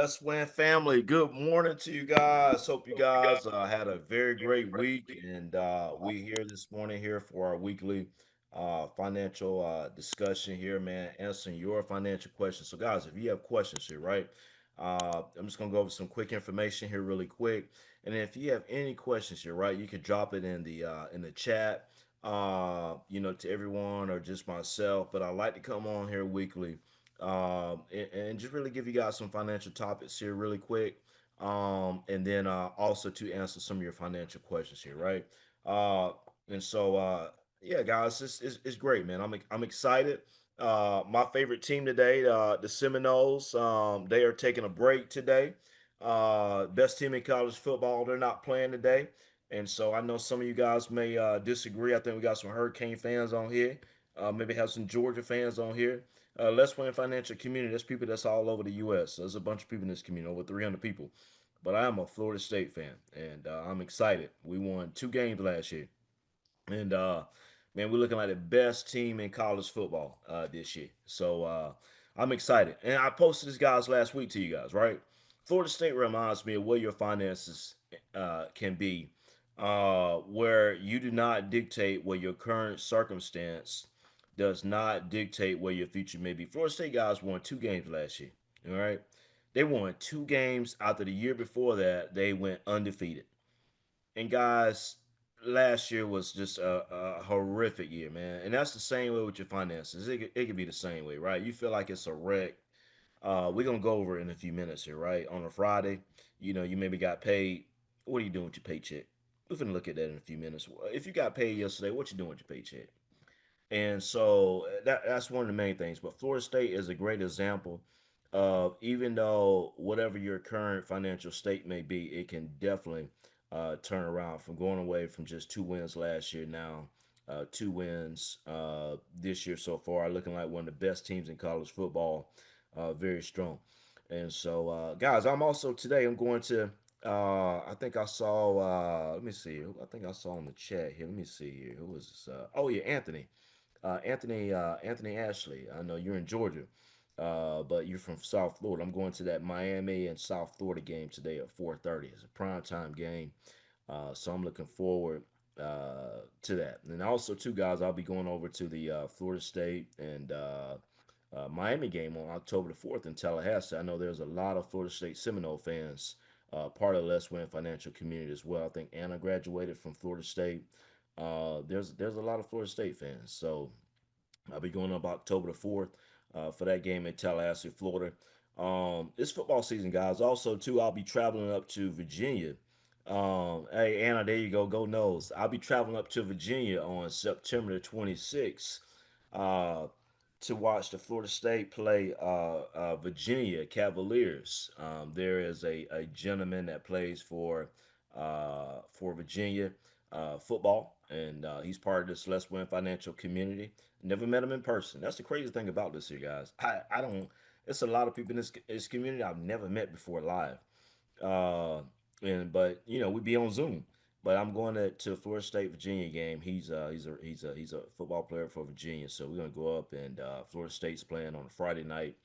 Leswin family, good morning to you guys. Hope you guys had a very great week, and we here this morning here for our weekly financial discussion here, man, answering your financial questions. So, guys, if you have questions here, right, I'm just gonna go over some quick information here, really quick, and then if you have any questions here, right, you can drop it in the chat, to everyone or just myself. But I like to come on here weekly and just really give you guys some financial topics here really quick. And then also to answer some of your financial questions here, right? Uh, and so, yeah, guys, it's great, man. I'm excited. My favorite team today, the Seminoles, they are taking a break today. Best team in college football, they're not playing today. And so I know some of you guys may disagree. I think we got some Hurricane fans on here. Maybe have some Georgia fans on here. Let's Win Financial Community. There's people that's all over the U.S. So there's a bunch of people in this community, over 300 people. But I am a Florida State fan, and I'm excited. We won 2 games last year, and man, we're looking like the best team in college football this year. So I'm excited. And I posted this guys last week to you guys, right? Florida State reminds me of where your finances can be, where you do not dictate where your current circumstance does not dictate where your future may be. Florida State guys won 2 games last year. All right. They won 2 games after the year before that. They went undefeated. And guys, last year was just a horrific year, man. And that's the same way with your finances. It could be the same way, right? You feel like it's a wreck. We're gonna go over it in a few minutes here, right? On a Friday, you maybe got paid. What are you doing with your paycheck? We're gonna look at that in a few minutes. If you got paid yesterday, what you doing with your paycheck? And so that's one of the main things. But Florida State is a great example of, even though whatever your current financial state may be, it can definitely turn around from going away from just 2 wins last year, now 2 wins this year so far, looking like one of the best teams in college football, very strong. And so, guys, I'm also today, I'm going to, I think I saw, let me see, I think I saw in the chat here. Let me see here. Who was this? Oh, yeah, Anthony Ashley. I know you're in Georgia, but you're from South Florida. I'm going to that Miami and South Florida game today at 4:30. It's a prime time game, so I'm looking forward to that. And also, two guys, I'll be going over to the Florida State and Miami game on October the 4th in Tallahassee. I know there's a lot of Florida State Seminole fans, part of the Let's Win Financial Community as well. I think Anna graduated from Florida State. There's a lot of Florida State fans, so I'll be going up October the 4th for that game in Tallahassee, Florida. It's football season, guys. Also, too, I'll be traveling up to Virginia. Hey, Anna, there you go. Go Nose. I'll be traveling up to Virginia on September the 26th uh, to watch the Florida State play Virginia Cavaliers. There is a gentleman that plays for Virginia football, and he's part of this Let's Win Financial community. Never met him in person. That's the crazy thing about this here, guys. I don't. It's a lot of people in this community I've never met before live. Uh, and but we be on Zoom. But I'm going to Florida State Virginia game. He's a football player for Virginia. So we're gonna go up, and Florida State's playing on a Friday night.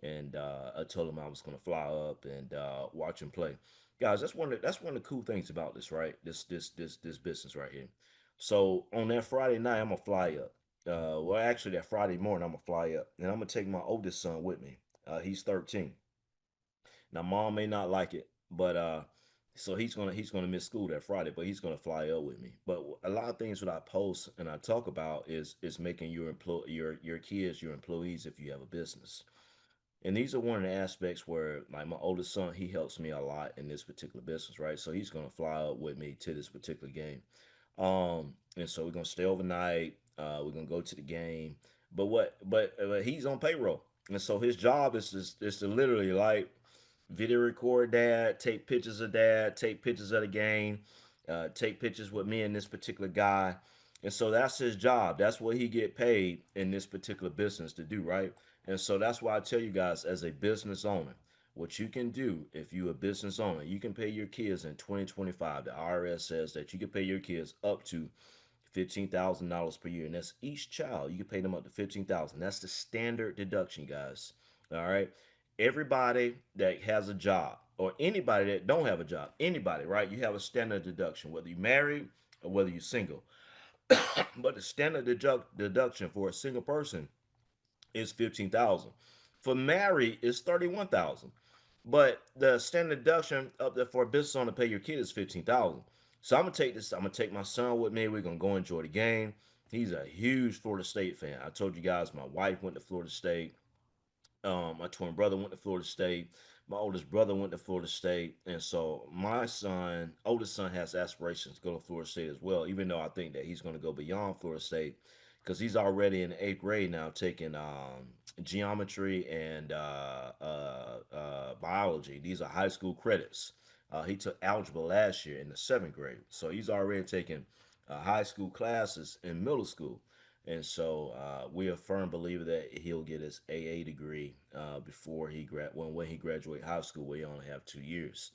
And I told him I was gonna fly up and watch him play. Guys, that's one of the cool things about this, right? This business right here. So on that Friday night, I'm gonna fly up. Well, actually, that Friday morning, I'm gonna fly up, and I'm gonna take my oldest son with me. He's 13. Now, mom may not like it, but so he's gonna miss school that Friday, but he's gonna fly up with me. But a lot of things that I post and I talk about is making your kids your employees if you have a business. And these are one of the aspects where, like, my oldest son, he helps me a lot in this particular business, right? So he's gonna fly up with me to this particular game. And so we're gonna stay overnight. We're gonna go to the game. But he's on payroll, and so his job is to literally, like, video record dad, take pictures of dad, take pictures of the game, take pictures with me and this particular guy. And so that's his job. That's what he get paid in this particular business to do, right? And so that's why I tell you guys, as a business owner, what you can do if you're a business owner, you can pay your kids in 2025. The IRS says that you can pay your kids up to $15,000 per year, and that's each child. You can pay them up to 15,000. That's the standard deduction, guys. All right. Everybody that has a job or anybody that don't have a job, anybody, right? You have a standard deduction, whether you're married or whether you're single. But the standard deduction for a single person is 15,000. For married, it's 31,000. But the standard deduction up there for a business owner to pay your kid is 15,000. So I'm gonna take this. I'm gonna take my son with me. We're gonna go enjoy the game. He's a huge Florida State fan. I told you guys my wife went to Florida State. My twin brother went to Florida State. My oldest brother went to Florida State, and so my son, oldest son, has aspirations to go to Florida State as well. Even though I think that he's going to go beyond Florida State, because he's already in eighth grade now, taking geometry and biology. These are high school credits. He took algebra last year in the seventh grade, so he's already taking high school classes in middle school. And so we're a firm believer that he'll get his AA degree before when he graduate high school. We only have 2 years.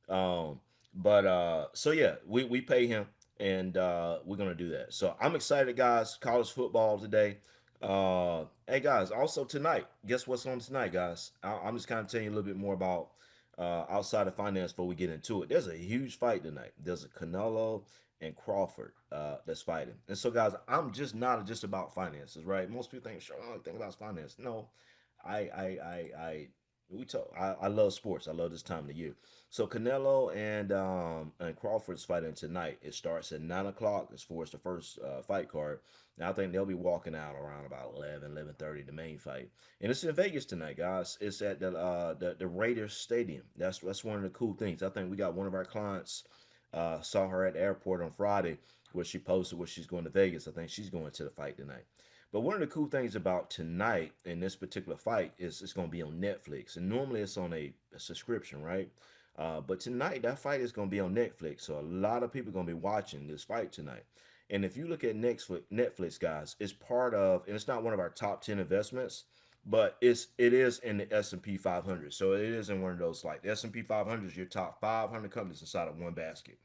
Um, but so yeah, we pay him, and we're gonna do that. So I'm excited, guys. College football today. Hey guys, also tonight. Guess what's on tonight, guys? I'm just kind of telling you a little bit more about outside of finance before we get into it. There's a huge fight tonight. There's a Canelo and Crawford that's fighting. And so, guys, I'm just not just about finances, right? Most people think, sure, I don't think about finance. No, I we talk. I love sports. I love this time of the year. So Canelo and Crawford's fighting tonight. It starts at 9 o'clock. As far as the first fight card. Now I think they'll be walking out around about 11:30. The main fight, and it's in Vegas tonight, guys. It's at the Raiders Stadium. That's one of the cool things. I think we got one of our clients saw her at the airport on Friday where she posted where she's going to Vegas. I think she's going to the fight tonight. But one of the cool things about tonight in this particular fight is it's going to be on Netflix. And normally it's on a subscription, right? But tonight, that fight is going to be on Netflix. So a lot of people are going to be watching this fight tonight. And if you look at Netflix, guys, it's part of, and it's not one of our top 10 investments, but it is in the S&P 500. So it is in one of those, like the S&P 500 is your top 500 companies inside of one basket.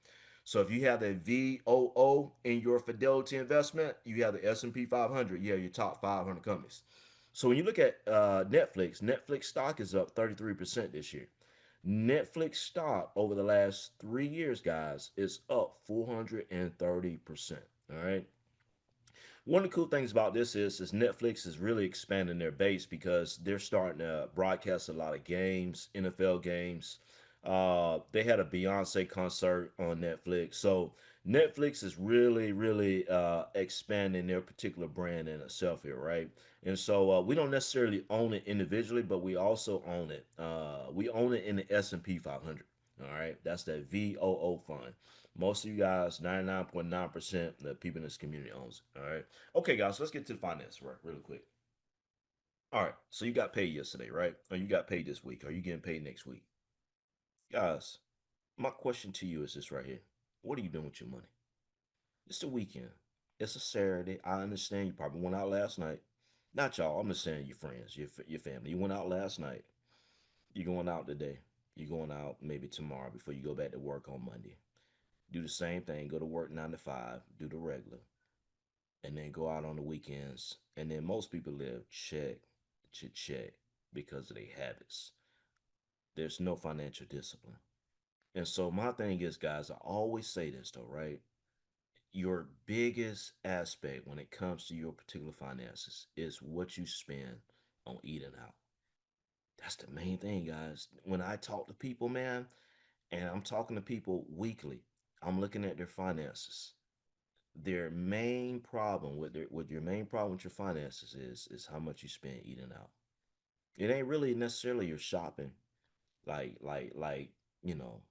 So if you have the VOO in your Fidelity investment, you have the S&P 500. You have your top 500 companies. So when you look at Netflix stock is up 33% this year. Netflix stock over the last 3 years, guys, is up 430%. All right. One of the cool things about this is Netflix is really expanding their base because they're starting to broadcast a lot of games, NFL games. They had a Beyonce concert on Netflix, so Netflix is really expanding their particular brand in itself here, right? And so we don't necessarily own it individually, but we also own it. We own it in the S&P 500. All right, that's that VOO fund. Most of you guys, 99.9% of the people in this community owns it. All right. Okay, guys, so let's get to the finance right really quick. All right. So you got paid yesterday, right? Or you got paid this week. Are you getting paid next week? Guys, my question to you is this right here. What are you doing with your money? It's the weekend. It's a Saturday. I understand you probably went out last night. Not y'all. I'm just saying your friends, your family. You went out last night. You're going out today. You're going out maybe tomorrow before you go back to work on Monday. Do the same thing. Go to work 9 to 5. Do the regular. And then go out on the weekends. And then most people live check to check because of their habits. There's no financial discipline. And so my thing is, guys, I always say this though, right? Your biggest aspect when it comes to your particular finances is what you spend on eating out. That's the main thing, guys. When I talk to people, man, and I'm talking to people weekly, I'm looking at their finances. Their main problem with your main problem with your finances is how much you spend eating out. It ain't really necessarily your shopping, like you know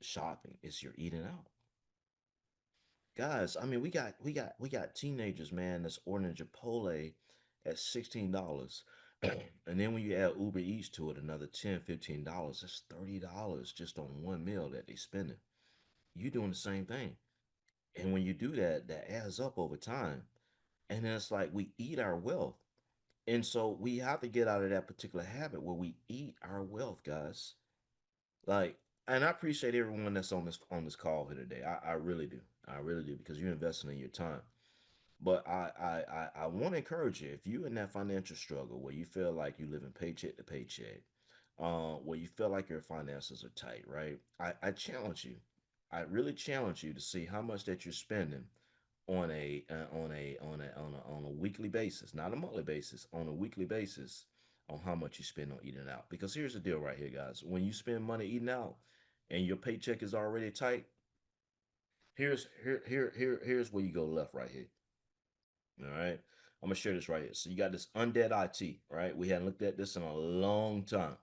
shopping. It's your eating out, guys. I mean, we got teenagers, man, that's ordering Chipotle at $16, and then when you add Uber Eats to it, another $10, $15. That's $30 just on one meal that they spending. You doing the same thing, and when you do that, that adds up over time. And then it's like we eat our wealth. And so we have to get out of that particular habit where we eat our wealth, guys. Like, and I appreciate everyone that's on this call here today. I really do. I really do because you're investing in your time. But I want to encourage you if you're in that financial struggle where you feel like you're living paycheck to paycheck, where you feel like your finances are tight, right? I challenge you. I really challenge you to see how much that you're spending on a weekly basis, not a monthly basis, on a weekly basis, on how much you spend on eating out. Because here's the deal right here, guys. When you spend money eating out and your paycheck is already tight, here's where you go left right here. All right. I'm gonna share this right here. So you got this undead IT, right? We hadn't looked at this in a long time.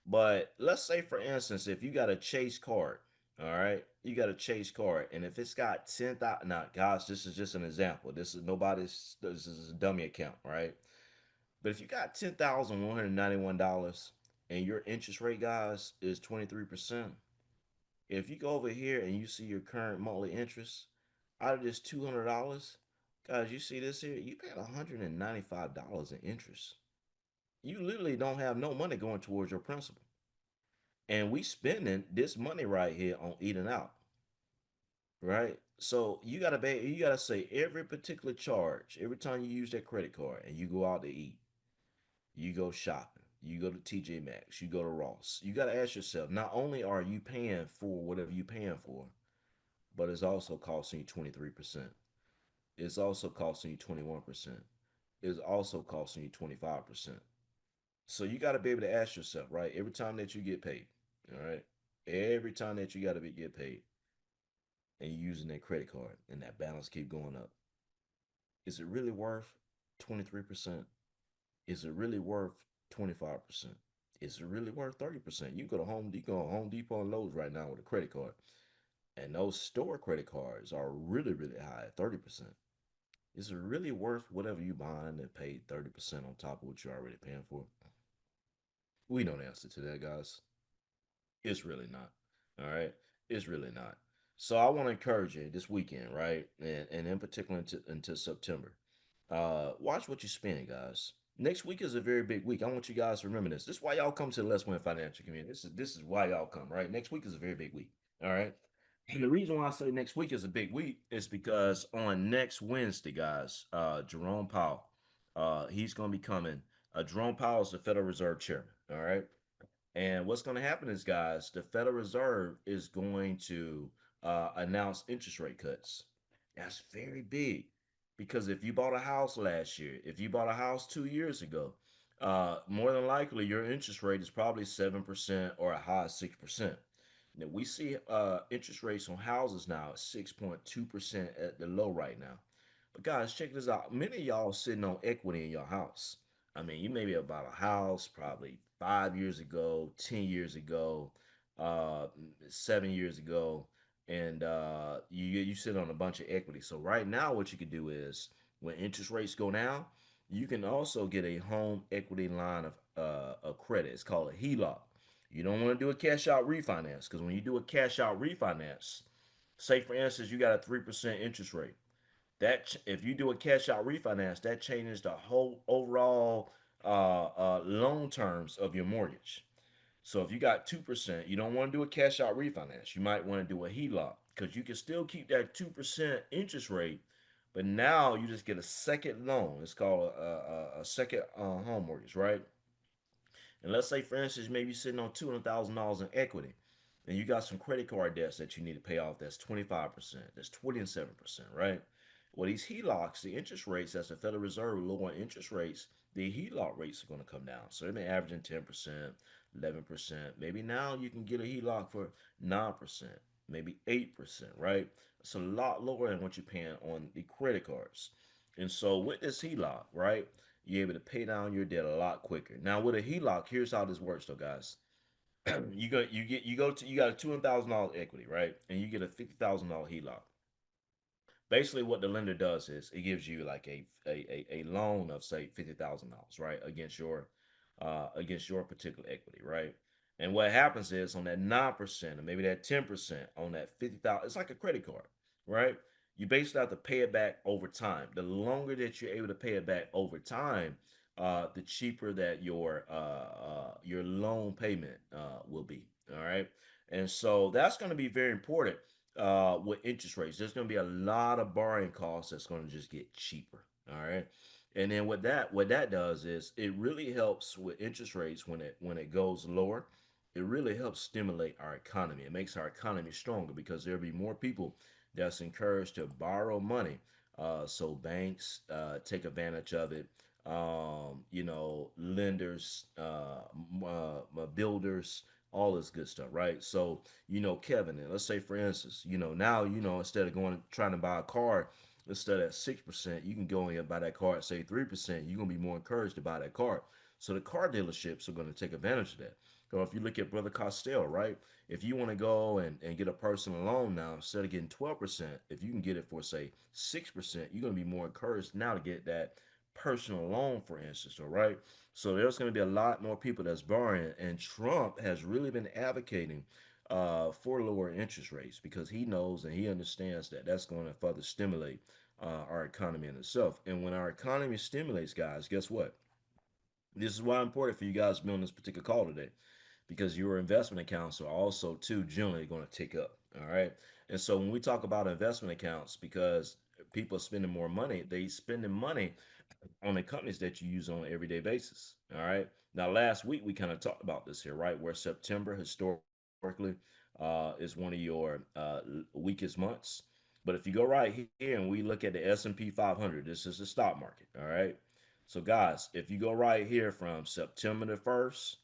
But let's say, for instance, if you got a Chase card, all right, you got a Chase card, and if it's got 10,000, now, guys, this is just an example. This is nobody's. This is a dummy account, right? But if you got $10,191 and your interest rate, guys, is 23%, if you go over here and you see your current monthly interest out of this $200, guys, you see this here, you paid $195 in interest. You literally don't have no money going towards your principal. And we spending this money right here on eating out, right? So you gotta say every particular charge, every time you use that credit card and you go out to eat, you go shopping, you go to TJ Maxx, you go to Ross, you gotta ask yourself, not only are you paying for whatever you paying for, but it's also costing you 23%. It's also costing you 21%. It's also costing you 25%. So you got to be able to ask yourself, right? Every time that you get paid, all right? Every time that you got to be get paid and you're using that credit card and that balance keep going up, is it really worth 23%? Is it really worth 25%? Is it really worth 30%? You go to Home Depot and Lowe's right now with a credit card, and those store credit cards are really, really high at 30%. Is it really worth whatever you buying and pay 30% on top of what you're already paying for? We know the answer to that, guys. It's really not. All right. It's really not. So I want to encourage you this weekend, right? And in particular into September. Watch what you're spending, guys. Next week is a very big week. I want you guys to remember this. This is why y'all come to the Let's Win Financial Community. This is why y'all come, right? Next week is a very big week. All right. And the reason why I say next week is a big week is because on next Wednesday, guys, Jerome Powell, he's going to be coming. Jerome Powell is the Federal Reserve Chairman. All right. And what's going to happen is, guys, the Federal Reserve is going to announce interest rate cuts. That's very big because if you bought a house last year, if you bought a house 2 years ago, more than likely your interest rate is probably 7% or a high 6%. Now we see interest rates on houses now at 6.2% at the low right now. But guys, check this out. Many of y'all sitting on equity in your house. I mean, you maybe bought a house probably 5 years ago, 10 years ago, uh, 7 years ago, and you sit on a bunch of equity. So right now, what you could do is when interest rates go down, you can also get a home equity line of credit. It's called a HELOC. You don't want to do a cash out refinance because when you do a cash out refinance, say for instance you got a 3% interest rate, that if you do a cash out refinance, that changes the whole overall loan terms of your mortgage. So if you got 2%, you don't want to do a cash out refinance. You might want to do a HELOC because you can still keep that 2% interest rate, but now you just get a second loan. It's called a second home mortgage, right? And let's say, for instance, maybe you're sitting on $200,000 in equity, and you got some credit card debts that you need to pay off. That's 25%. That's 27%, right? Well, these HELOCs, the interest rates, as the Federal Reserve lower interest rates, the HELOC rates are going to come down. So they've been averaging 10%, 11%. Maybe now you can get a HELOC for 9%, maybe 8%, right? It's a lot lower than what you're paying on the credit cards. And so with this HELOC, right, you're able to pay down your debt a lot quicker. Now with a HELOC, here's how this works though, guys. You got a $200,000 equity, right? And you get a $50,000 HELOC. Basically what the lender does is it gives you like a loan of say $50,000, right, against your particular equity, right? And what happens is on that 9% or maybe that 10% on that 50,000, it's like a credit card, right? You basically have to pay it back over time. The longer that you're able to pay it back over time, the cheaper that your loan payment will be. All right, and so that's going to be very important with interest rates. There's going to be a lot of borrowing costs that's going to just get cheaper. All right. And then what that does is it really helps with interest rates when it goes lower. It really helps stimulate our economy. It makes our economy stronger because there'll be more people that's encouraged to borrow money. So banks take advantage of it. Lenders, builders, all this good stuff, right? So, Kevin, and let's say for instance, now, instead of going trying to buy a car, instead of 6%, you can go in and buy that car at say 3%. You're gonna be more encouraged to buy that car. So the car dealerships are gonna take advantage of that. So if you look at Brother Costello, right? If you want to go and get a personal loan now, instead of getting 12%, if you can get it for say 6%, you're gonna be more encouraged now to get that personal loan, for instance, all right? So there's going to be a lot more people that's borrowing, and Trump has really been advocating for lower interest rates because he knows and he understands that that's going to further stimulate our economy in itself. And when our economy stimulates, guys, guess what? This is why it's important for you guys to be on this particular call today because your investment accounts are also too generally going to tick up. All right. And so when we talk about investment accounts, because people are spending more money, they spending money on the companies that you use on an everyday basis. All right. Now, last week we kind of talked about this here, right? Where September historically is one of your weakest months. But if you go right here and we look at the S&P 500, this is the stock market. All right. So, guys, if you go right here from September the 1st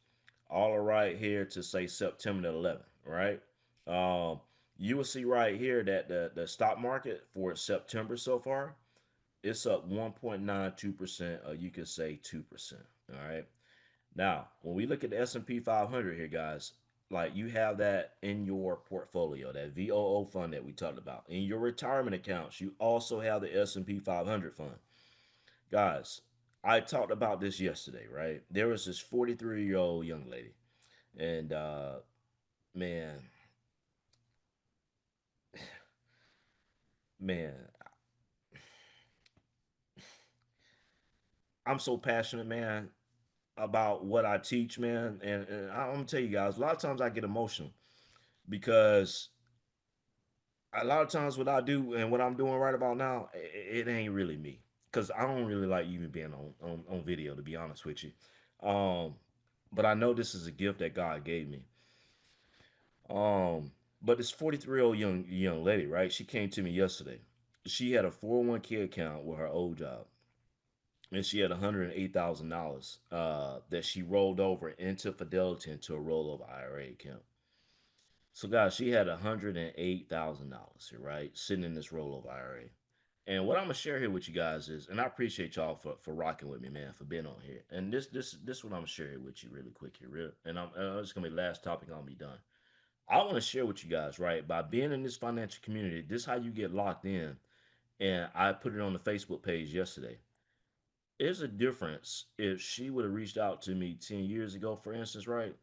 all right here to say September the 11th, right? Um, you will see right here that the stock market for September so far, it's up 1.92%, or you could say 2%. All right. Now, when we look at the S&P 500 here, guys, like you have that in your portfolio, that VOO fund that we talked about. In your retirement accounts, you also have the S&P 500 fund. Guys, I talked about this yesterday, right? There was this 43-year-old young lady, and man, man, I'm so passionate, man, about what I teach, man. And I'm gonna tell you guys, a lot of times I get emotional because a lot of times what I do and what I'm doing right about now, it ain't really me. Cause I don't really like even being on video, to be honest with you. Um, but I know this is a gift that God gave me. Um, but this 43-year-old young lady, right? She came to me yesterday. She had a 401k account with her old job, and she had $108,000 that she rolled over into Fidelity into a rollover IRA account. So, guys, she had $108,000, right, sitting in this rollover IRA. And what I'm gonna share here with you guys is, and I appreciate y'all for rocking with me, man, for being on here. And this what I'm gonna share here with you really quick here, real. And it's gonna be the last topic. I'll be done. I want to share with you guys, right? By being in this financial community, this is how you get locked in. And I put it on the Facebook page yesterday. There's a difference if she would have reached out to me 10 years ago, for instance, right?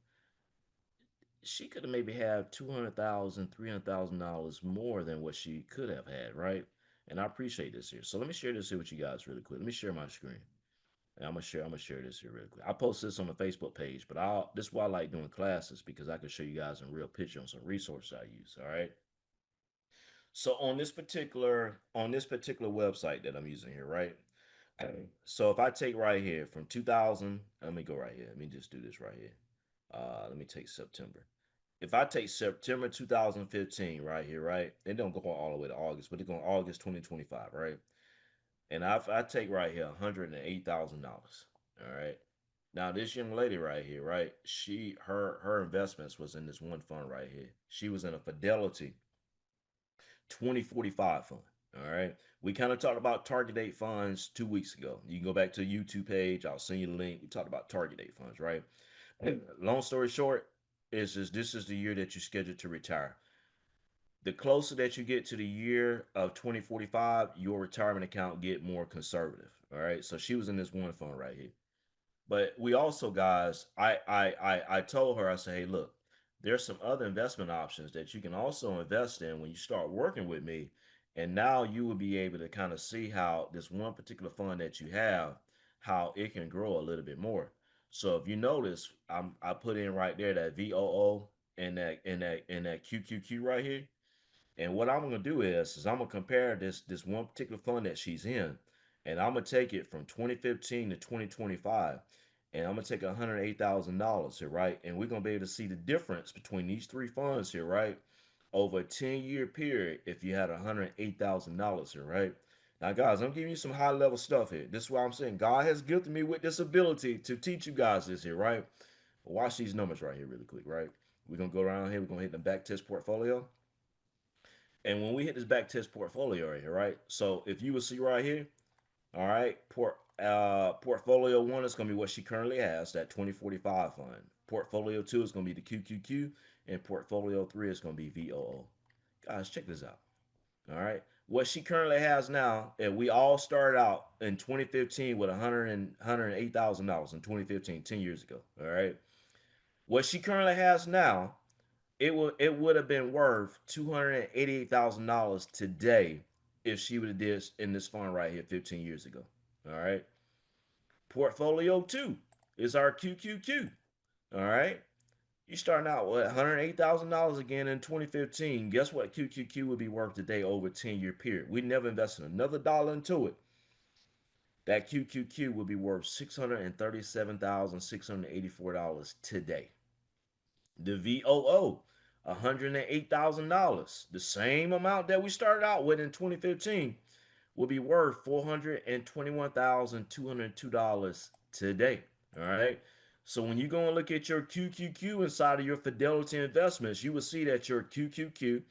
She could have maybe had $200,000, $300,000 more than what she could have had, right? And I appreciate this here. So let me share this here with you guys really quick. Let me share my screen. And I'm gonna share this here really quick. I posted this on the Facebook page, but this is why I like doing classes because I can show you guys in real picture on some resources I use. All right. So on this particular website that I'm using here, right? So if I take right here from 2000, let me go right here. Let me just do this right here. Let me take September. If I take September 2015 right here, right? It don't go all the way to August, but it go August 2025, right? And I take right here $108,000. All right. Now this young lady right here, right? Her investments was in this one fund right here. She was in a Fidelity 2045 fund. All right. We kind of talked about target date funds 2 weeks ago. You can go back to the YouTube page. I'll send you the link. We talked about target date funds, right? Long story short, is this is the year that you're scheduled to retire. The closer that you get to the year of 2045, your retirement account get more conservative. All right. So she was in this one fund right here. But we also, guys, I told her, I said, hey, look, there's some other investment options that you can also invest in when you start working with me. And now you will be able to kind of see how this one particular fund that you have, how it can grow a little bit more. So if you notice, I put in right there that VOO and that QQQ right here. And what I'm gonna do is I'm gonna compare this one particular fund that she's in, and I'm gonna take it from 2015 to 2025, and I'm gonna take $108,000 here, right? And we're gonna be able to see the difference between these three funds here, right? Over a 10-year period, if you had $108,000 here, right? Now, guys, I'm giving you some high level stuff here. This is why I'm saying God has gifted me with this ability to teach you guys this here, right? Watch these numbers right here, really quick, right? We're gonna go around here, we're gonna hit the back test portfolio. And when we hit this back test portfolio right here, right? So if you will see right here, all right, portfolio one is going to be what she currently has, that 2045 fund. Portfolio two is going to be the QQQ, and portfolio three is going to be VOO. Guys, check this out. All right, what she currently has now, and we all started out in 2015 with $108,000 in 2015, 10 years ago. All right, what she currently has now, it would have been worth $288,000 today if she would have did this in this fund right here 15 years ago. All right. Portfolio two is our QQQ. All right. You starting out with $108,000 again in 2015. Guess what QQQ would be worth today over a 10-year period? We never invested another dollar into it. That QQQ would be worth $637,684 today. The VOO, $108,000. The same amount that we started out with in 2015 will be worth $421,202 today. All right. So when you go and look at your QQQ inside of your Fidelity investments, you will see that your QQQ,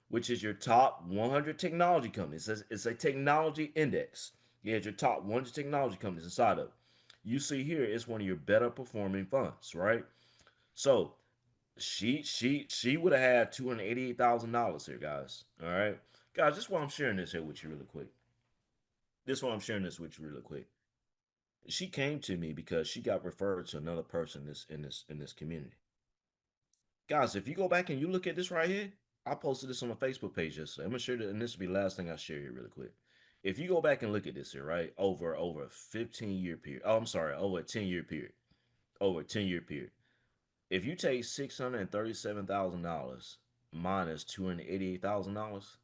which is your top 100 technology companies, it's a technology index. You had your top 100 technology companies inside of it. You see here, it's one of your better performing funds, right? So she would have had $288,000 here, guys. All right, guys. This is why I'm sharing this here with you really quick. This is why I'm sharing this with you really quick. She came to me because she got referred to another person in this community. Guys, if you go back and you look at this right here, I posted this on my Facebook page yesterday. I'm gonna share that, and this will be the last thing I share here really quick. If you go back and look at this here, right, over a 15-year period. Oh, I'm sorry, over a 10-year period. Over a 10-year period. If you take $637,000 minus $288,000,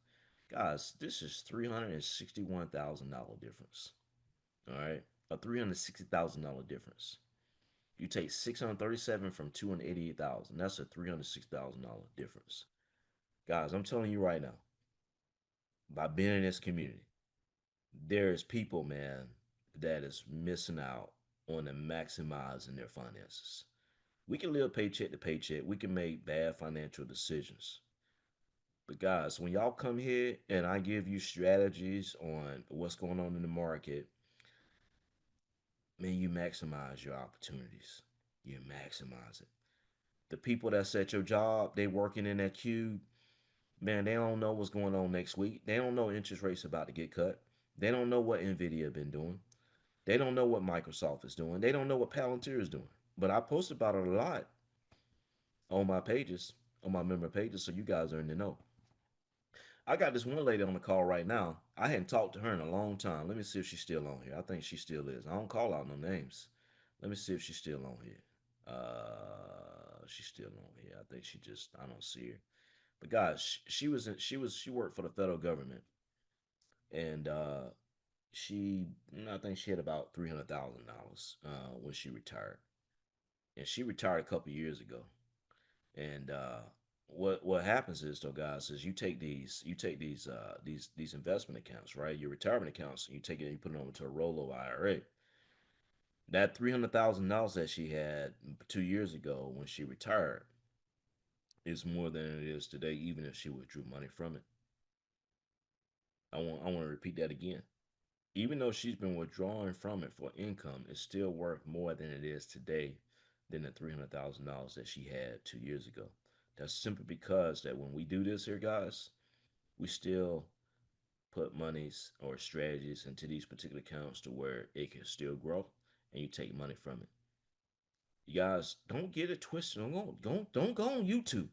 guys, this is $361,000 difference. All right, a $360,000 difference. You take 637 from 288,000. That's a $306,000 difference. Guys, I'm telling you right now, by being in this community, there is people, man, that is missing out on them maximizing their finances. We can live paycheck to paycheck. We can make bad financial decisions. But guys, when y'all come here and I give you strategies on what's going on in the market, man, you maximize your opportunities. You maximize it. The people that's at your job, they working in that cube, man, they don't know what's going on next week. They don't know interest rates about to get cut. They don't know what Nvidia been doing. They don't know what Microsoft is doing. They don't know what Palantir is doing. But I post about it a lot on my pages, on my member pages, so you guys are in the know. I got this one lady on the call right now. I hadn't talked to her in a long time. Let me see if she's still on here. I think she still is. I don't call out no names. Let me see if she's still on here. She's still on here. I think I don't see her. But guys, she worked for the federal government, and I think she had about $300,000 when she retired, and she retired a couple years ago. And what happens is though, guys, is you take these investment accounts, right? Your retirement accounts, and you take it and you put it over to a rollover IRA. That $300,000 that she had 2 years ago when she retired is more than it is today, even if she withdrew money from it. I want to repeat that again. Even though she's been withdrawing from it for income, it's still worth more than it is today than the $300,000 that she had 2 years ago. That's simply because that when we do this here, guys, we still put monies or strategies into these particular accounts to where it can still grow and you take money from it. You guys don't get it twisted. Don't go on YouTube.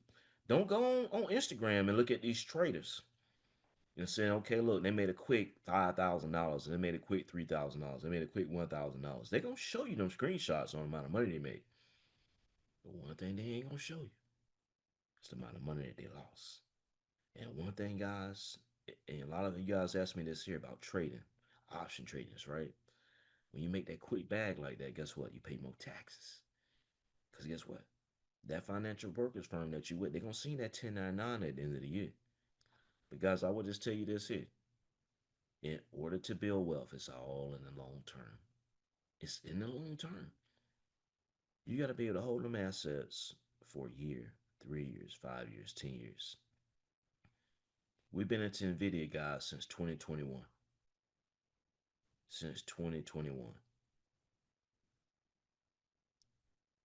Don't go on Instagram and look at these traders and saying, okay, look, they made a quick $5,000 and they made a quick $3,000. They made a quick $1,000. They're gonna show you them screenshots on the amount of money they made. But one thing they ain't gonna show you is the amount of money that they lost. And one thing, guys, and a lot of you guys ask me this here about trading. option trading is, right? When you make that quick bag like that, guess what? You pay more taxes. Because guess what? That financial brokers firm that you with, they're gonna see that 1099 at the end of the year. But guys, I will just tell you this here. In order to build wealth, it's all in the long term. It's in the long term. You gotta be able to hold them assets for a year, 3 years, 5 years, 10 years. We've been into Nvidia guys since 2021. Since 2021.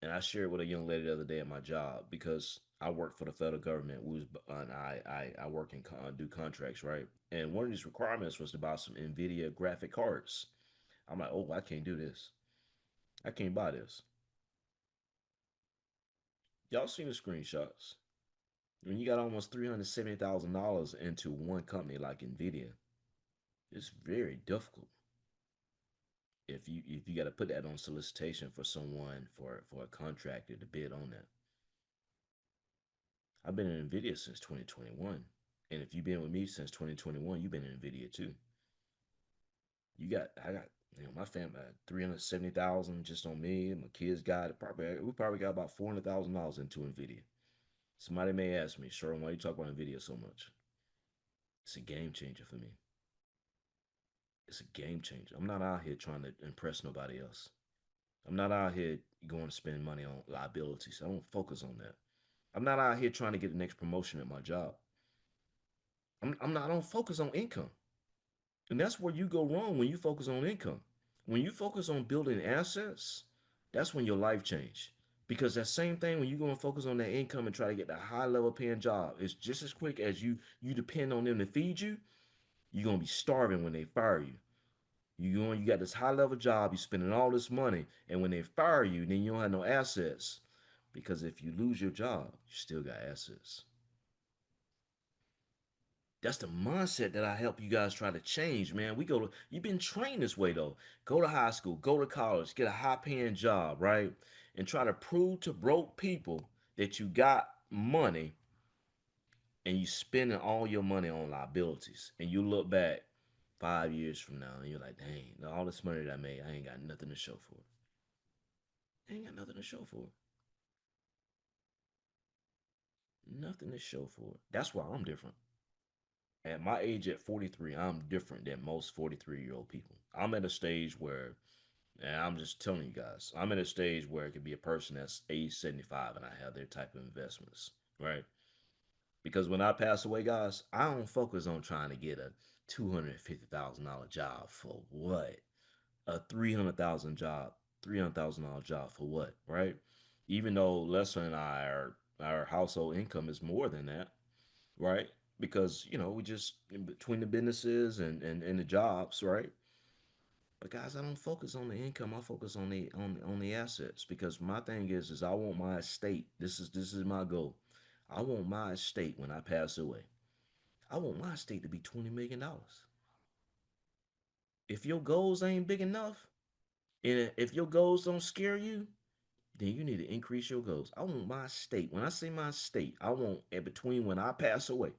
And I shared with a young lady the other day at my job because I work for the federal government. We was and I work and do contracts, right? And one of these requirements was to buy some Nvidia graphic cards. I'm like, oh, I can't do this. I can't buy this. Y'all seen the screenshots? When you got almost $370,000 into one company like Nvidia, it's very difficult. If you got to put that on solicitation for someone for a contractor to bid on that. I've been in Nvidia since 2021. And if you've been with me since 2021, you've been in Nvidia too. I got, my family, 370,000 just on me. And my kids got probably, we probably got about $400,000 into Nvidia. Somebody may ask me, Sherwin, why you talk about Nvidia so much? It's a game changer for me. It's a game changer. I'm not out here trying to impress nobody else. I'm not out here going to spend money on liabilities. I don't focus on that. I'm not out here trying to get the next promotion at my job. I'm not, I don't focus on income. And that's where you go wrong when you focus on income. When you focus on building assets, that's when your life change. Because that same thing when you go and focus on that income and try to get that high level paying job, it's just as quick as you depend on them to feed you, you're gonna be starving when they fire you. You got this high level job, you're spending all this money, and when they fire you, then you don't have no assets. Because if you lose your job, you still got assets. That's the mindset that I help you guys try to change, man. You've been trained this way though. Go to high school, go to college, get a high paying job, right? And try to prove to broke people that you got money and you spending all your money on liabilities. And you look back 5 years from now and you're like, dang, all this money that I made, I ain't got nothing to show for it. I ain't got nothing to show for it. Nothing to show for it. That's why I'm different. At my age at 43, I'm different than most 43-year-old people. I'm at a stage where, and I'm just telling you guys, I'm at a stage where it could be a person that's age 75 and I have their type of investments, right? Because when I pass away, guys, I don't focus on trying to get a $250,000 job for what? A 300,000 job, $300,000 job for what, right? Even though Leswin and our household income is more than that, right? Because we just in between the businesses and the jobs, right? But guys, I don't focus on the income. I focus on the assets because my thing is I want my estate. This is my goal. I want my estate when I pass away. I want my estate to be $20 million. If your goals ain't big enough, and if your goals don't scare you, then you need to increase your goals. I want my estate. When I say my estate, I want in between when I pass away.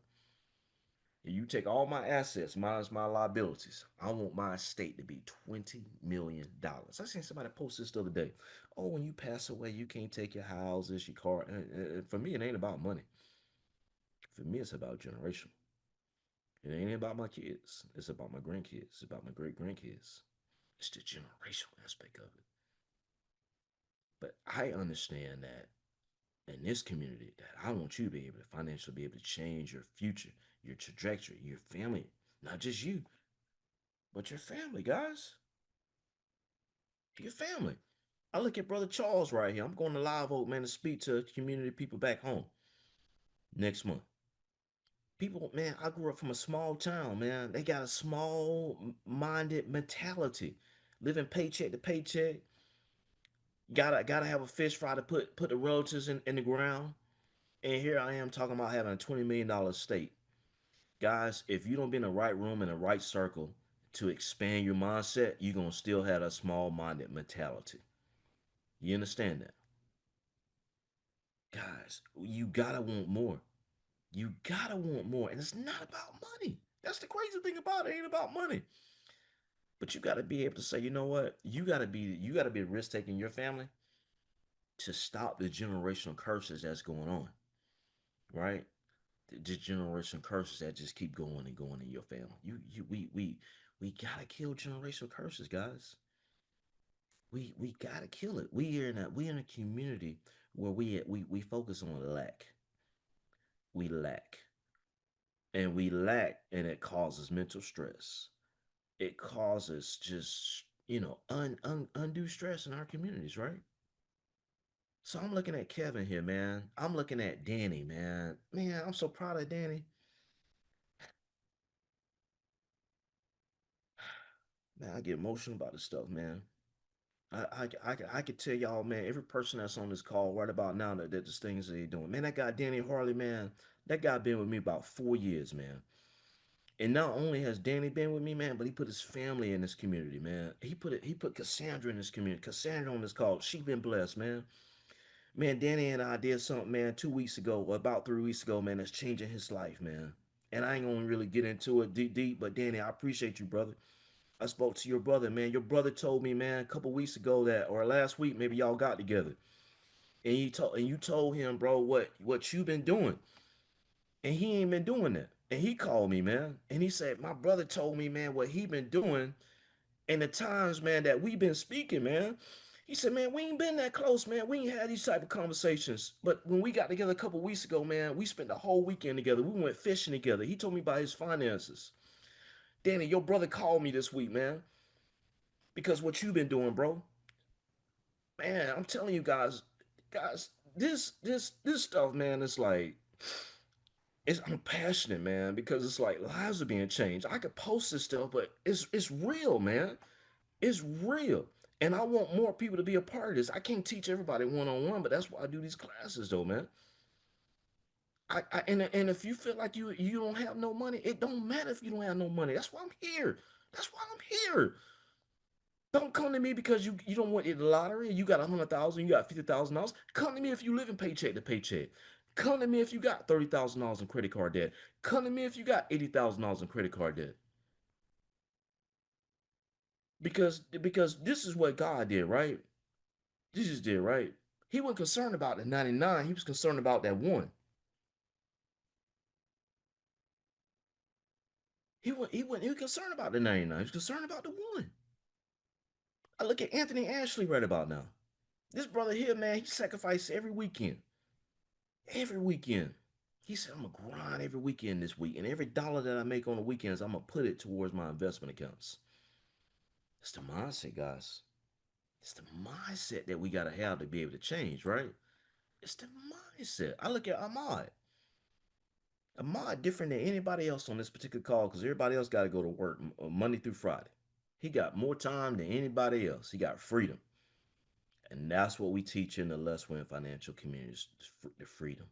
You take all my assets minus my liabilities. I want my estate to be $20 million. I seen somebody post this the other day. Oh, when you pass away, you can't take your houses, your car. For me, it ain't about money. For me, it's about generational. It ain't about my kids. It's about my grandkids. It's about my great grandkids. It's the generational aspect of it. But I understand that in this community, that I want you to be able to financially be able to change your future, your trajectory, your family, not just you, but your family, guys. Your family. I look at Brother Charles right here. I'm going to Live Oak, man, to speak to community people back home next month. People, man, I grew up from a small town, man. They got a small minded mentality. Living paycheck to paycheck. Gotta have a fish fry to put the relatives in the ground. And here I am talking about having a $20 million estate. Guys, if you don't be in the right room in the right circle to expand your mindset, you're gonna still have a small minded mentality. You understand that? Guys, you gotta want more. You gotta want more. And it's not about money. That's the crazy thing about it. It ain't about money. But you got to be able to say, you know what? You got to be risk taking your family to stop the generational curses that's going on, right? The generational curses that just keep going and going in your family. We gotta kill generational curses, guys. We gotta kill it. We in a community where we focus on lack. We lack, and we lack, and it causes mental stress. It causes just undue stress in our communities, right? So I'm looking at Kevin here, man. I'm looking at Danny, man. Man, I'm so proud of Danny. Man, I get emotional about this stuff, man. I could tell y'all, man, every person that's on this call right about now that this things that they doing. Man, that guy Danny Harley, man, that guy been with me about 4 years, man. And not only has Danny been with me, man, but he put his family in this community, man. He put Cassandra in this community. Cassandra on this call. She been blessed, man. Man, Danny and I did something, man, 2 weeks ago, or about 3 weeks ago, man, that's changing his life, man. And I ain't gonna really get into it deep, but Danny, I appreciate you, brother. I spoke to your brother, man. Your brother told me, man, a couple weeks ago that, or last week, maybe y'all got together, and you told him, bro, what you been doing, and he ain't been doing that. And he called me, man, and he said my brother told me, man, what he been doing, and the times, man, that we been speaking, man. He said, man, we ain't been that close, man. We ain't had these type of conversations. But when we got together a couple weeks ago, man, we spent the whole weekend together. We went fishing together. He told me about his finances. Danny, your brother called me this week, man, because what you been doing, bro. Man, I'm telling you guys, this stuff, man, it's like I'm passionate, man, because it's like lives are being changed. I could post this stuff, but it's real, man. It's real. And I want more people to be a part of this. I can't teach everybody one on one, but that's why I do these classes, though, man. And if you feel like you don't have no money, it don't matter if you don't have no money. That's why I'm here. That's why I'm here. Don't come to me because you don't want the lottery. You got 100,000, you got $50,000. Come to me if you live in paycheck to paycheck. Come to me if you got $30,000 in credit card debt. Come to me if you got $80,000 in credit card debt. Because this is what God did, right? Jesus did, right? He wasn't concerned about the 99. He was concerned about that one. He was concerned about the 99. He was concerned about the one. I look at Anthony Ashley right about now. This brother here, man, he sacrificed every weekend. Every weekend. He said, I'm gonna grind every weekend this week. And every dollar that I make on the weekends, I'm gonna put it towards my investment accounts. It's the mindset, guys. It's the mindset that we gotta have to be able to change, right? It's the mindset. I look at Ahmad. Ahmad different than anybody else on this particular call because everybody else got to go to work Monday through Friday. He got more time than anybody else. He got freedom. And that's what we teach in the Leswin financial communities, the freedom.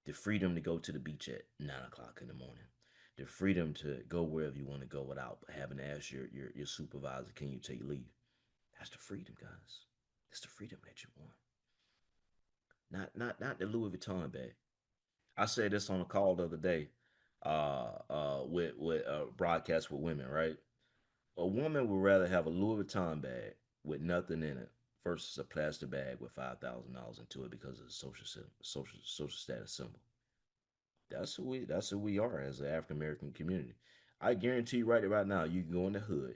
The freedom to go to the beach at 9 o'clock in the morning. The freedom to go wherever you want to go without having to ask your supervisor, can you take leave? That's the freedom, guys. That's the freedom that you want. Not the Louis Vuitton bag. I said this on a call the other day, with broadcast with women, right? A woman would rather have a Louis Vuitton bag with nothing in it versus a plastic bag with $5,000 into it because of the social status symbol. That's who we are as an African American community. I guarantee you right now, you can go in the hood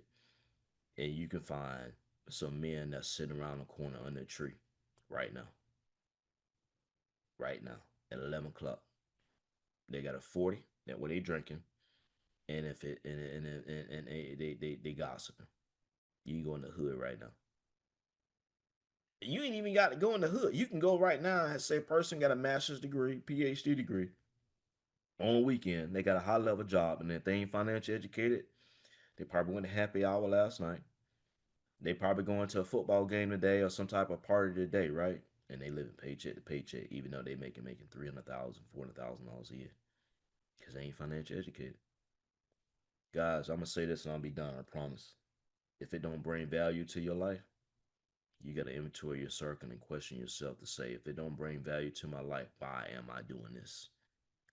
and you can find some men that's sitting around the corner under a tree right now, right now at 11 o'clock. They got a 40 that what they drinking, and if it and they gossiping. You can go in the hood right now. You ain't even got to go in the hood. You can go right now and say a person got a master's degree, PhD degree. On a weekend, they got a high level job, and if they ain't financially educated, they probably went to happy hour last night. They probably going to a football game today or some type of party today, right? And they living paycheck to paycheck, even though they making $300,000, $400,000 a year, because they ain't financially educated. Guys, I'm gonna say this and I'll be done. I promise. If it don't bring value to your life, you got to inventory your circle and question yourself to say, if it don't bring value to my life, why am I doing this?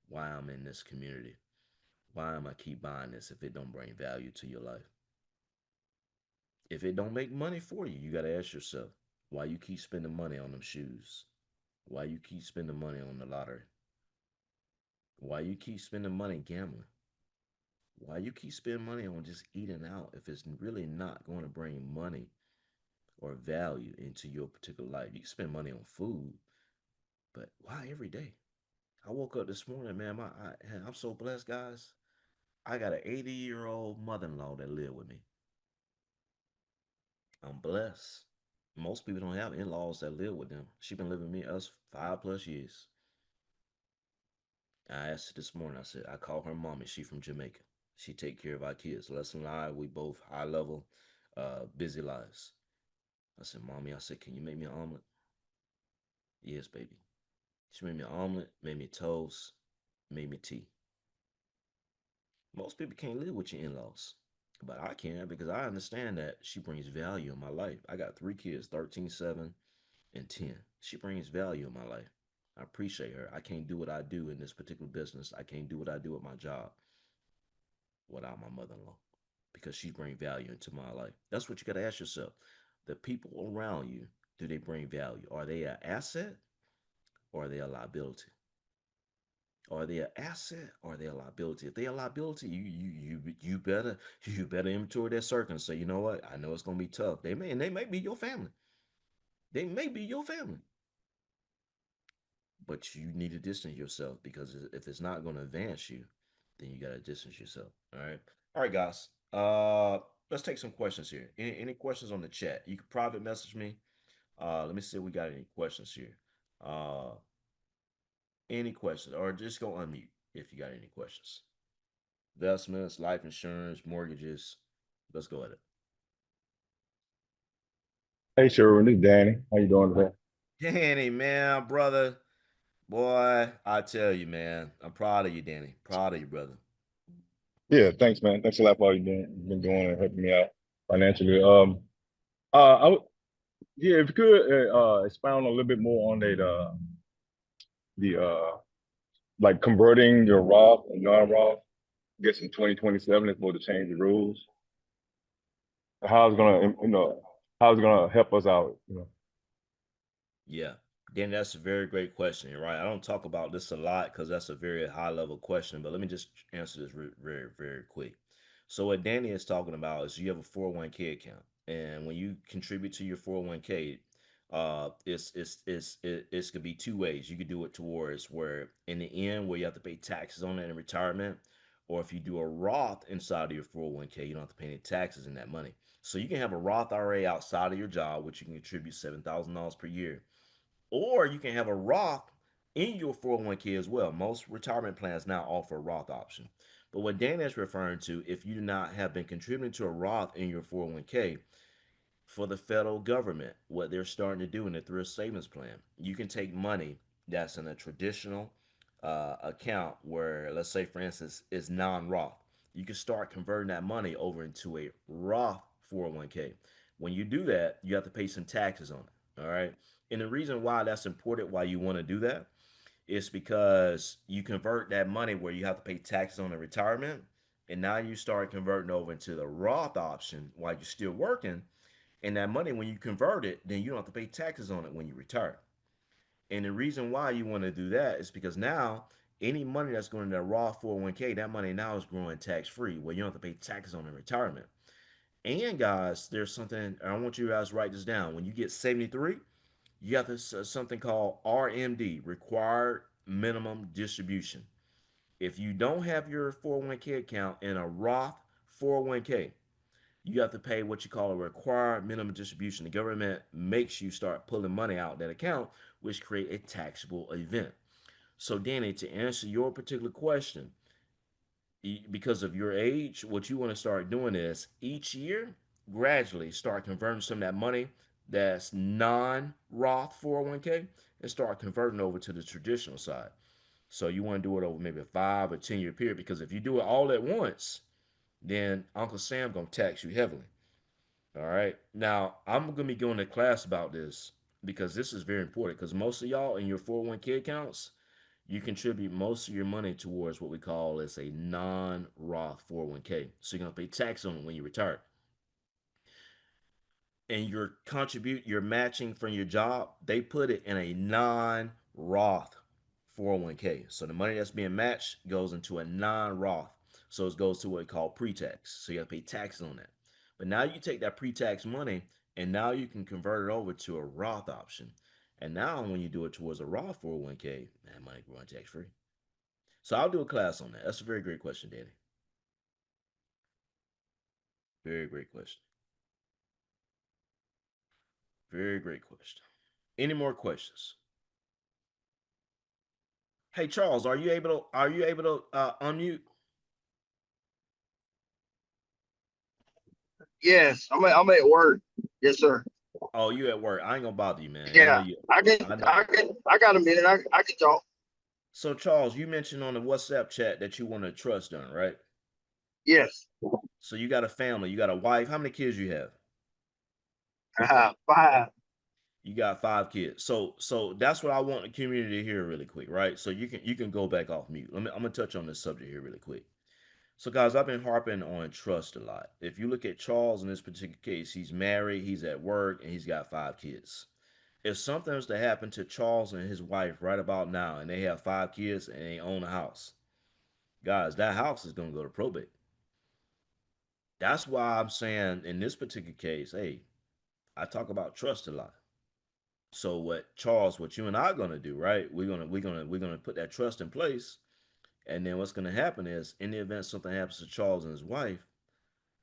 Why I'm in this community? Why am I keep buying this if it don't bring value to your life? If it don't make money for you, you got to ask yourself why you keep spending money on them shoes, why you keep spending money on the lottery, why you keep spending money gambling, why you keep spending money on just eating out if it's really not going to bring money or value into your particular life. You can spend money on food, but why every day? I woke up this morning, man. I'm so blessed, guys. I got an 80-year-old mother-in-law that live with me. I'm blessed. Most people don't have in-laws that live with them. She been living with me us 5+ years. I asked her this morning. I said I call her mommy. She from Jamaica. She take care of our kids. Lesson and I, we both high level, busy lives. I said, mommy. I said, can you make me an omelet? Yes, baby. She made me an omelet, made me toast, made me tea. Most people can't live with your in-laws. But I can because I understand that she brings value in my life. I got 3 kids, 13, 7, and 10. She brings value in my life. I appreciate her. I can't do what I do in this particular business. I can't do what I do at my job without my mother-in-law because she brings value into my life. That's what you got to ask yourself. The people around you, do they bring value? Are they an asset or are they a liability? Are they an asset or are they a liability? If they a liability, you better inventory that circle and say, you know what? I know it's gonna be tough. They may be your family. They may be your family, but you need to distance yourself because if it's not gonna advance you, then you gotta distance yourself. All right, guys. Let's take some questions here. Any questions on the chat? You can private message me. Let me see if we got any questions here. Uh, any questions, or just go unmute if you got any questions. Investments, life insurance, mortgages. Let's go at it. Hey Sherwin, this is Danny. How you doing today? Danny, man, brother. Boy, I tell you, man, I'm proud of you, Danny. Proud of you, brother. Yeah, thanks, man. Thanks a lot for all you've been doing and helping me out financially. I would, yeah, if you could expound a little bit more on that, the like converting your Roth and non-Roth. I guess in 2027 is supposed to change the rules. How it's gonna, how it's gonna help us out, Yeah. Danny, that's a very great question, right? I don't talk about this a lot because that's a very high level question, but let me just answer this very, very quick. So, what Danny is talking about is you have a 401k account, and when you contribute to your 401k, it's could be two ways. You could do it towards where in the end where you have to pay taxes on it in retirement, or if you do a Roth inside of your 401k, you don't have to pay any taxes in that money. So you can have a Roth IRA outside of your job, which you can contribute $7,000 per year, or you can have a Roth in your 401k as well. Most retirement plans now offer a Roth option. But what Dan is referring to, if you do not have been contributing to a Roth in your 401k, for the federal government, what they're starting to do in the thrift savings plan, you can take money that's in a traditional account where, let's say, for instance, is non-Roth. You can start converting that money over into a Roth 401k. When you do that, you have to pay some taxes on it. All right. And the reason why that's important, why you want to do that, is because you convert that money where you have to pay taxes on the retirement, and now you start converting over into the Roth option while you're still working, and that money, when you convert it, then you don't have to pay taxes on it when you retire. And the reason why you want to do that is because now any money that's going to that Roth 401k, that money now is growing tax free, where you don't have to pay taxes on the retirement. And guys, there's something I want you guys to write this down. When you get 73, you have this something called RMD, required minimum distribution. If you don't have your 401k account in a Roth 401k, you have to pay what you call a required minimum distribution. The government makes you start pulling money out of that account, which create a taxable event. So, Danny, to answer your particular question, because of your age, what you want to start doing is each year, gradually start converting some of that money that's non-Roth 401k and start converting over to the traditional side. So you want to do it over maybe a 5 or 10 year period, because if you do it all at once, then Uncle Sam gonna tax you heavily. All right. Now, I'm going to be going to class about this because this is very important, because most of y'all in your 401k accounts, you contribute most of your money towards what we call as a non-Roth 401k. So you're going to pay tax on it when you retire. and you're matching from your job, they put it in a non-Roth 401k. So the money that's being matched goes into a non-Roth. So it goes to what we call pre-tax. So you have to pay taxes on that. But now you take that pre-tax money and now you can convert it over to a Roth option. And now when you do it towards a Roth 401k, that money going tax free. So I'll do a class on that. That's a very great question, Danny. Very great question. Very great question. Any more questions? Hey Charles, are you able to unmute? Yes, I'm at work. Yes, sir. Oh, you at work. I ain't gonna bother you, man. I know Yeah, you. I know. I got a minute. I can talk. So Charles, you mentioned on the WhatsApp chat that you want a trust done, right? Yes. So you got a family, you got a wife. How many kids you have? Five. You got 5 kids. So that's what I want the community to hear really quick, right? So you can go back off mute. I'm gonna touch on this subject here really quick. So guys, I've been harping on trust a lot. If you look at Charles in this particular case, he's married, he's at work, and he's got 5 kids. If something was to happen to Charles and his wife right about now, and they have 5 kids and they own a house, guys, that house is gonna go to probate. That's why I'm saying in this particular case, hey, I talk about trust a lot. So what Charles, what you and I are gonna do, right? We're gonna put that trust in place, and then what's gonna happen is, in the event something happens to Charles and his wife,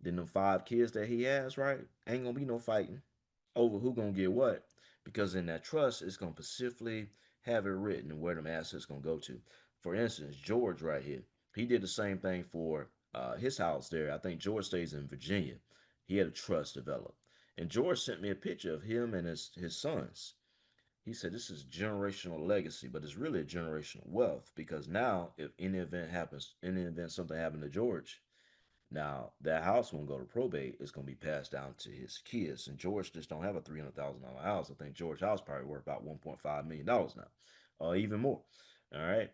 then the 5 kids that he has, right, ain't gonna be no fighting over who gonna get what, because in that trust, it's gonna specifically have it written where them assets gonna go to. For instance, George right here, he did the same thing for his house there. I think George stays in Virginia. He had a trust developed, and George sent me a picture of him and his sons. He said this is generational legacy, but it's really a generational wealth because now, if any event happens, any event something happened to George, now that house won't go to probate. It's gonna be passed down to his kids. And George just don't have a $300,000 house. I think George's house probably worth about $1.5 million now, or even more. All right.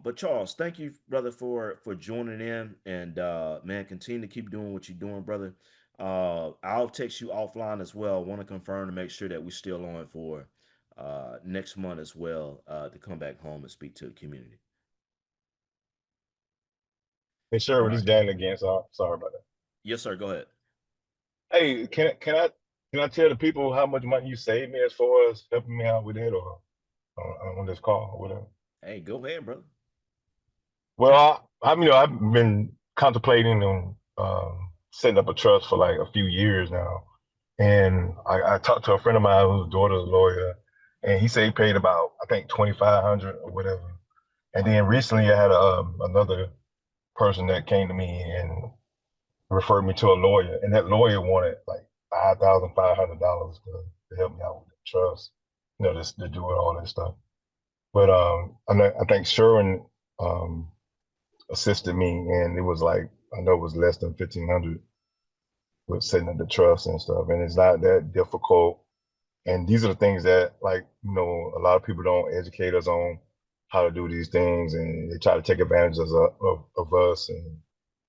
But Charles, thank you, brother, for joining in, and man, continue to keep doing what you're doing, brother. I'll text you offline as well. Want to confirm to make sure that we're still on for next month as well to come back home and speak to the community. Hey, sure, All this right. is Dan again. So sorry about that. Yes, sir. Go ahead. Hey, can I tell the people how much money you saved me as far as helping me out with it or on this call or whatever? Hey, go ahead, brother. Well, I've been contemplating on setting up a trust for like a few years now, and I talked to a friend of mine whose daughter's a lawyer, and he said he paid about I think 2,500 or whatever. And then recently I had another person that came to me and referred me to a lawyer, and that lawyer wanted like $5,500 to help me out with the trust, just to do all that stuff. But I think Sherwin um, assisted me, and it was like I know it was less than 1,500 with setting up the trust and stuff, and it's not that difficult. And these are the things that, like, a lot of people don't educate us on how to do these things, and they try to take advantage of us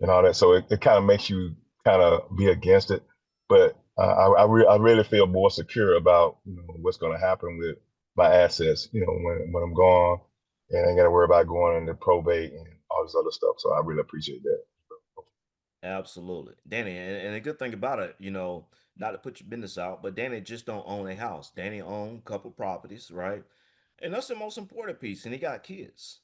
and all that. So it kind of makes you kind of be against it. But I really feel more secure about what's going to happen with my assets. When I'm gone, and I ain't got to worry about going into probate and all this other stuff. So I really appreciate that. Absolutely, Danny. And the good thing about it, not to put your business out, but Danny just don't own a house. Danny own a couple properties, right? And that's the most important piece. And he got kids.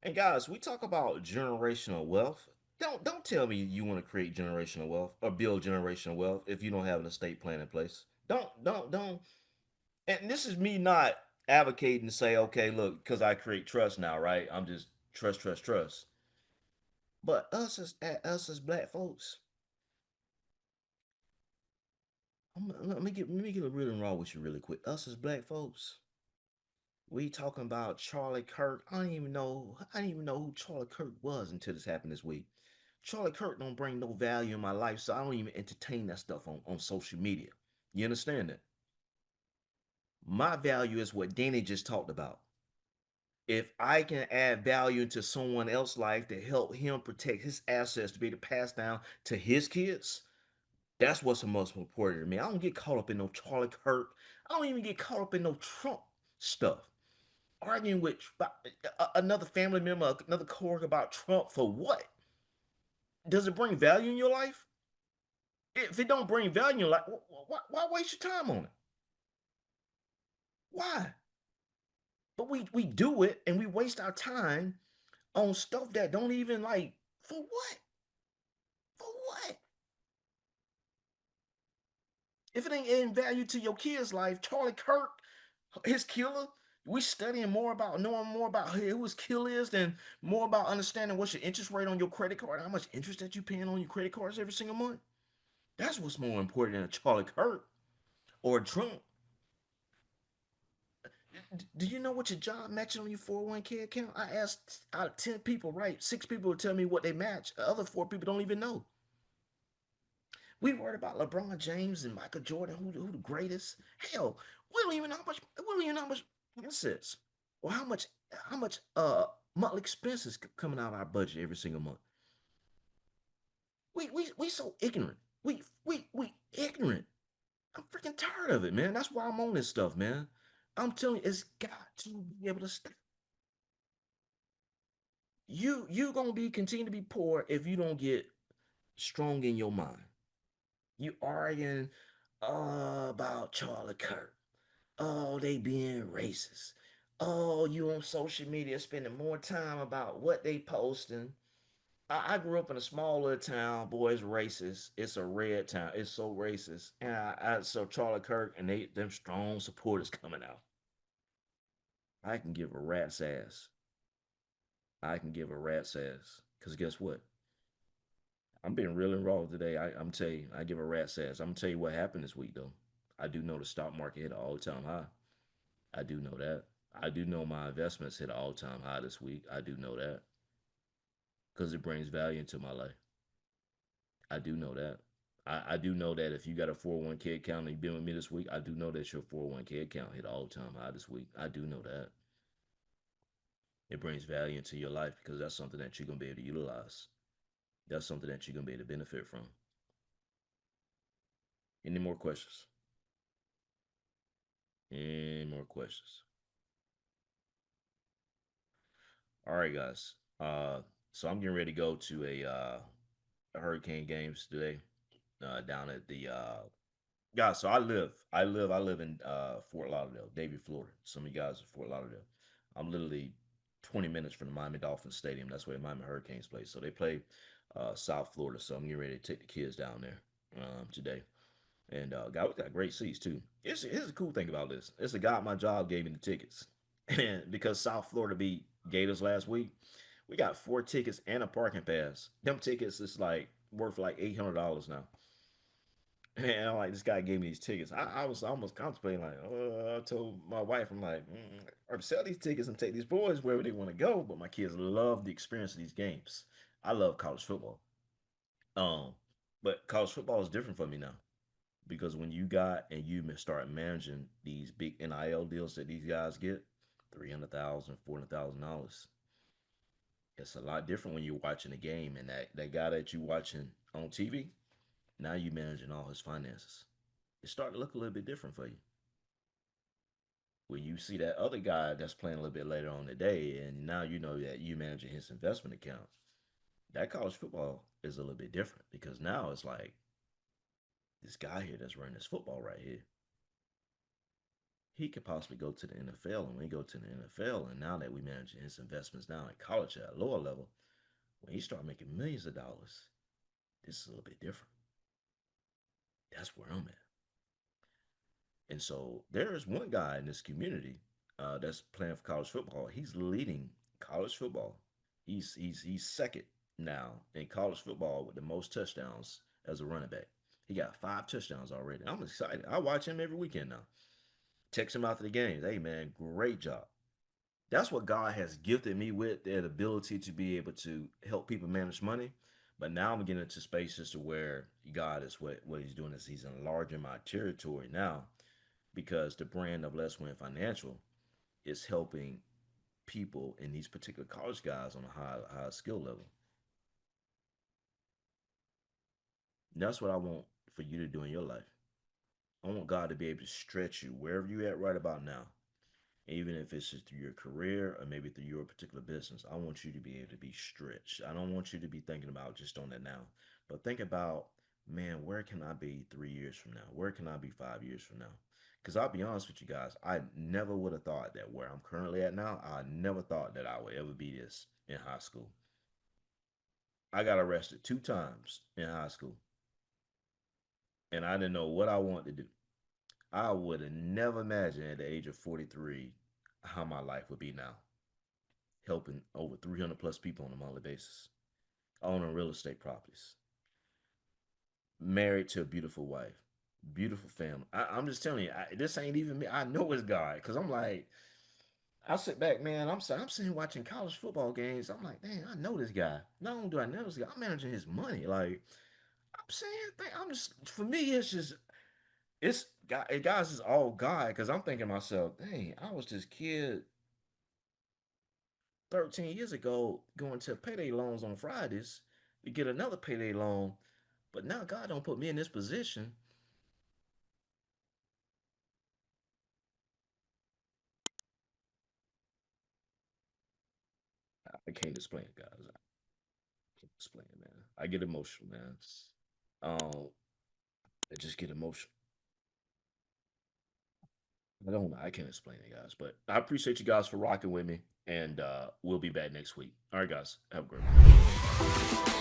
And guys, we talk about generational wealth. Don't tell me you want to create generational wealth or build generational wealth if you don't have an estate plan in place. Don't. And this is me not advocating to say, okay, look, because I create trust now, right? I'm just trust, trust, trust. But us as black folks, let me get a real and raw with you really quick. Us as black folks, we talking about Charlie Kirk. I didn't even know who Charlie Kirk was until this happened this week. Charlie Kirk don't bring no value in my life, so I don't even entertain that stuff on social media. You understand that? My value is what Danny just talked about. If I can add value into someone else's life to help him protect his assets to be able to pass down to his kids, That's what's the most important to me. I don't get caught up in no Charlie Kirk. I don't even get caught up in no Trump stuff. Arguing with another family member, another coworker about Trump for what? Does it bring value in your life? If it don't bring value in your life, why waste your time on it? Why? But we do it and we waste our time on stuff that don't even like for what? For what? If it ain't adding value to your kid's life, Charlie Kirk, his killer, we studying more about knowing more about who his killer is than more about understanding what's your interest rate on your credit card, how much interest that you paying on your credit cards every single month. That's what's more important than a Charlie Kirk or a Trump. Do you know what your job matching on your 401k account? I asked out of 10 people, right? 6 people will tell me what they match. The other 4 people don't even know. We worried about LeBron James and Michael Jordan, who the greatest. Hell, we don't even know how much we don't even know how much assets or how much monthly expenses coming out of our budget every single month. We so ignorant. We ignorant. I'm freaking tired of it, man. That's why I'm on this stuff, man. I'm telling you, it's got to be able to stop. You gonna be continue to be poor if you don't get strong in your mind. You arguing about Charlie Kirk. Oh, they being racist. Oh, you on social media spending more time about what they posting. I grew up in a small little town, boy. It's racist. It's a red town. It's so racist. And I so Charlie Kirk and them strong supporters coming out. I can give a rat's ass. I can give a rat's ass. Cause guess what? I'm being real and raw today. I'm telling you, I give a rat's ass. I'm gonna tell you what happened this week though. I do know the stock market hit an all-time high. I do know that. I do know my investments hit an all-time high this week. I do know that because it brings value into my life. I do know that. I do know that if you got a 401k account and you've been with me this week, I do know that your 401k account hit an all-time high this week. I do know that. It brings value into your life because that's something that you're gonna be able to utilize. That's something that you're gonna be able to benefit from. Any more questions? Any more questions? All right, guys. So I'm getting ready to go to a Hurricane games today. Down at the yeah. So I live in Fort Lauderdale, Davie, Florida. Some of you guys are Fort Lauderdale. I'm literally 20 minutes from the Miami Dolphins Stadium. That's where the Miami Hurricanes play. So they play South Florida. So I'm getting ready to take the kids down there today. And we got great seats too. Here's the cool thing about this. It's a guy at my job gave me the tickets, and because South Florida beat Gators last week, we got 4 tickets and a parking pass. Them tickets is like worth like $800 now. And I'm like, this guy gave me these tickets. I was almost contemplating, like, I told my wife, I'm like, or sell these tickets and take these boys wherever they want to go. But my kids love the experience of these games. I love college football. Um, but college football is different for me now because when you got and you start managing these big NIL deals that these guys get, $300,000, $400,000, it's a lot different when you're watching a game and that guy that you watching on TV, now you managing all his finances. It started to look a little bit different for you. When you see that other guy that's playing a little bit later on the day, and now you know that you managing his investment account, that college football is a little bit different because now it's like this guy here that's running this football right here. He could possibly go to the NFL, and when he go to the NFL, and now that we manage his investments now in college at a lower level, when he start making millions of dollars, this is a little bit different. That's where I'm at. And so there is one guy in this community that's playing for college football. He's leading college football. He's second now in college football with the most touchdowns as a running back. He got 5 touchdowns already. I'm excited. I watch him every weekend now. Text him after the games. Hey man, great job. That's what God has gifted me with, that ability to be able to help people manage money. But now I'm getting into spaces to where God is what he's doing is he's enlarging my territory now because the brand of Leswin Financial is helping people in these particular college guys on a high skill level. And that's what I want for you to do in your life. I want God to be able to stretch you wherever you at right about now, even if it's just through your career or maybe through your particular business. I want you to be able to be stretched. I don't want you to be thinking about just on that now, but think about, man, where can I be 3 years from now? Where can I be 5 years from now? Because I'll be honest with you guys, I never would have thought that where I'm currently at now, I never thought that I would ever be this in high school. I got arrested 2 times in high school, and I didn't know what I wanted to do. I would have never imagined at the age of 43 how my life would be now, helping over 300 plus people on a monthly basis, owning real estate properties, married to a beautiful wife, beautiful family. I'm just telling you, this ain't even me. I know it's God because I'm like, I sit back, man. I'm sitting watching college football games. I'm like, dang, I know this guy. Not only do I know this guy, I'm managing his money. Like I'm saying, I'm just for me, it's guys is all God because I'm thinking to myself, dang, I was this kid 13 years ago going to payday loans on Fridays to get another payday loan, but now God don't put me in this position. I can't explain it, guys. I can't explain it, man. I get emotional, man. Um, I just get emotional. I don't know. I can't explain it, guys. But I appreciate you guys for rocking with me, and we'll be back next week. All right, guys. Have a great one.